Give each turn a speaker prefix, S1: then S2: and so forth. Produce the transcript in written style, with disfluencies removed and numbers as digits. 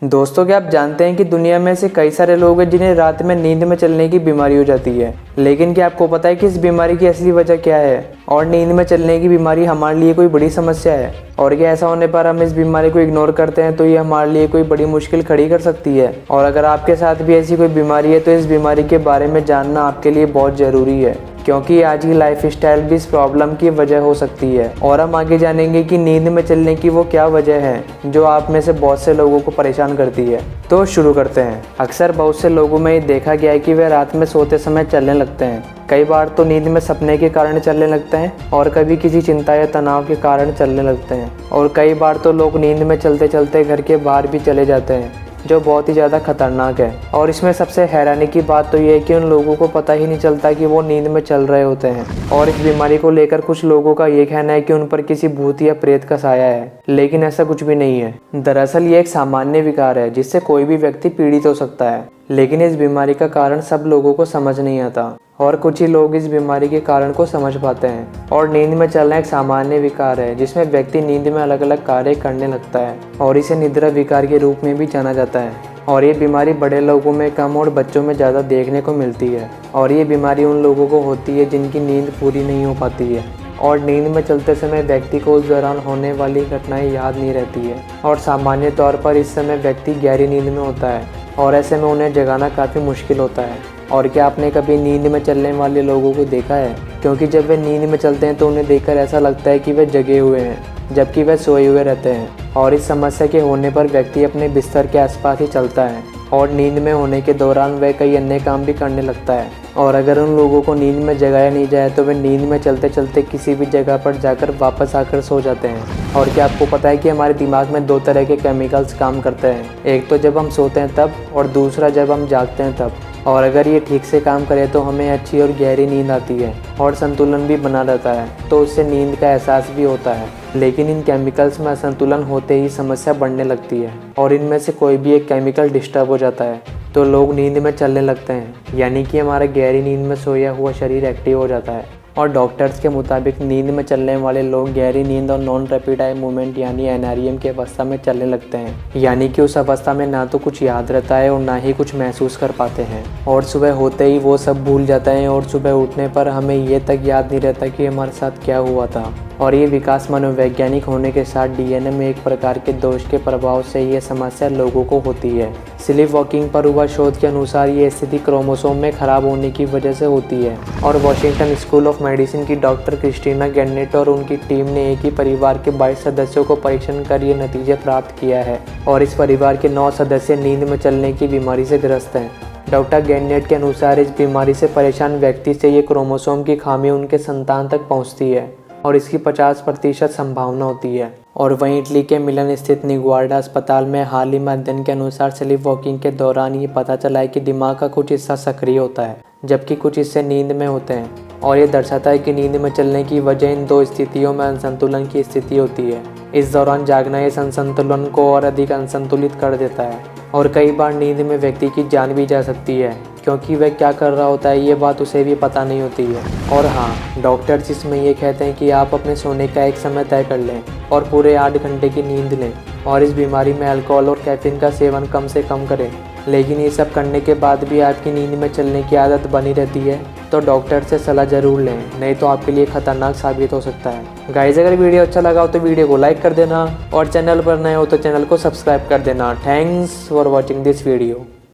S1: दोस्तों, क्या आप जानते हैं कि दुनिया में ऐसे कई सारे लोग हैं जिन्हें रात में नींद में चलने की बीमारी हो जाती है। लेकिन क्या आपको पता है कि इस बीमारी की असली वजह क्या है? और नींद में चलने की बीमारी हमारे लिए कोई बड़ी समस्या है? और क्या ऐसा होने पर हम इस बीमारी को इग्नोर करते हैं तो ये हमारे लिए कोई बड़ी मुश्किल खड़ी कर सकती है? और अगर आपके साथ भी ऐसी कोई बीमारी है तो इस बीमारी के बारे में जानना आपके लिए बहुत ज़रूरी है, क्योंकि आज की लाइफस्टाइल भी इस प्रॉब्लम की वजह हो सकती है। और हम आगे जानेंगे कि नींद में चलने की वो क्या वजह है जो आप में से बहुत से लोगों को परेशान करती है। तो शुरू करते हैं। अक्सर बहुत से लोगों में ये देखा गया है कि वे रात में सोते समय चलने लगते हैं। कई बार तो नींद में सपने के कारण चलने लगते हैं और कभी किसी चिंता या तनाव के कारण चलने लगते हैं। और कई बार तो लोग नींद में चलते चलते घर के बाहर भी चले जाते हैं, जो बहुत ही ज़्यादा खतरनाक है। और इसमें सबसे हैरानी की बात तो ये है कि उन लोगों को पता ही नहीं चलता कि वो नींद में चल रहे होते हैं। और इस बीमारी को लेकर कुछ लोगों का ये कहना है कि उन पर किसी भूत या प्रेत का साया है, लेकिन ऐसा कुछ भी नहीं है। दरअसल ये एक सामान्य विकार है जिससे कोई भी व्यक्ति पीड़ित हो सकता है, लेकिन इस बीमारी का कारण सब लोगों को समझ नहीं आता और कुछ ही लोग इस बीमारी के कारण को समझ पाते हैं। और नींद में चलना एक सामान्य विकार है जिसमें व्यक्ति नींद में अलग अलग कार्य करने लगता है और इसे निद्रा विकार के रूप में भी जाना जाता है। और ये बीमारी बड़े लोगों में कम और बच्चों में ज़्यादा देखने को मिलती है। और ये बीमारी उन लोगों को होती है जिनकी नींद पूरी नहीं हो पाती है और नींद में चलते समय व्यक्ति को उस दौरान होने वाली घटनाएं याद नहीं रहती है। और सामान्य तौर पर इस समय व्यक्ति गहरी नींद में होता है और ऐसे में उन्हें जगाना काफ़ी मुश्किल होता है। और क्या आपने कभी नींद में चलने वाले लोगों को देखा है? क्योंकि जब वे नींद में चलते हैं तो उन्हें देखकर ऐसा लगता है कि वे जगे हुए हैं, जबकि वे सोए हुए रहते हैं। और इस समस्या के होने पर व्यक्ति अपने बिस्तर के आसपास ही चलता है और नींद में होने के दौरान वह कई अन्य काम भी करने लगता है। और अगर उन लोगों को नींद में जगाया नहीं जाए तो वे नींद में चलते चलते किसी भी जगह पर जाकर वापस आकर सो जाते हैं। और क्या आपको पता है कि हमारे दिमाग में दो तरह के केमिकल्स काम करते हैं, एक तो जब हम सोते हैं तब, और दूसरा जब हम जागते हैं तब। और अगर ये ठीक से काम करे तो हमें अच्छी और गहरी नींद आती है और संतुलन भी बना रहता है, तो उससे नींद का एहसास भी होता है। लेकिन इन केमिकल्स में असंतुलन होते ही समस्या बढ़ने लगती है और इनमें से कोई भी एक केमिकल डिस्टर्ब हो जाता है तो लोग नींद में चलने लगते हैं, यानी कि हमारा गहरी नींद में सोया हुआ शरीर एक्टिव हो जाता है। और डॉक्टर्स के मुताबिक नींद में चलने वाले लोग गहरी नींद और नॉन रैपिड आई मूवमेंट यानी एनआरईएम की अवस्था में चलने लगते हैं, यानी कि उस अवस्था में ना तो कुछ याद रहता है और ना ही कुछ महसूस कर पाते हैं। और सुबह होते ही वो सब भूल जाते हैं और सुबह उठने पर हमें ये तक याद नहीं रहता कि हमारे साथ क्या हुआ था। और ये विकास मनोवैज्ञानिक होने के साथ डीएनए में एक प्रकार के दोष के प्रभाव से ये समस्या लोगों को होती है। स्लीप वॉकिंग पर हुआ शोध के अनुसार ये स्थिति क्रोमोसोम में खराब होने की वजह से होती है। और वॉशिंगटन स्कूल ऑफ मेडिसिन की डॉक्टर क्रिस्टीना गेनेट और उनकी टीम ने एक ही परिवार के 22 सदस्यों को परीक्षण कर ये नतीजे प्राप्त किया है। और इस परिवार के 9 सदस्य नींद में चलने की बीमारी से ग्रस्त हैं। डॉक्टर गेनेट के अनुसार इस बीमारी से परेशान व्यक्ति से ये क्रोमोसोम की खामी उनके संतान तक पहुँचती है और इसकी 50% संभावना होती है। और वहीं इटली के मिलन स्थित निग्वार्डा अस्पताल में हाल ही में अध्ययन के अनुसार स्लीप वॉकिंग के दौरान ये पता चला है कि दिमाग का कुछ हिस्सा सक्रिय होता है जबकि कुछ हिस्से नींद में होते हैं। और ये दर्शाता है कि नींद में चलने की वजह इन दो स्थितियों में असंतुलन की स्थिति होती है। इस दौरान जागना इस असंतुलन को और अधिक असंतुलित कर देता है और कई बार नींद में व्यक्ति की जान भी जा सकती है, क्योंकि वह क्या कर रहा होता है ये बात उसे भी पता नहीं होती है। और हाँ, डॉक्टर्स इसमें ये कहते हैं कि आप अपने सोने का एक समय तय कर लें और पूरे 8 घंटे की नींद लें और इस बीमारी में अल्कोहल और कैफीन का सेवन कम से कम करें। लेकिन ये सब करने के बाद भी आपकी नींद में चलने की आदत बनी रहती है तो डॉक्टर से सलाह ज़रूर लें, नहीं तो आपके लिए खतरनाक साबित हो सकता है। गाइस, अगर वीडियो अच्छा लगा हो तो वीडियो को लाइक कर देना और चैनल पर नए हो तो चैनल को सब्सक्राइब कर देना। Thanks for watching this video.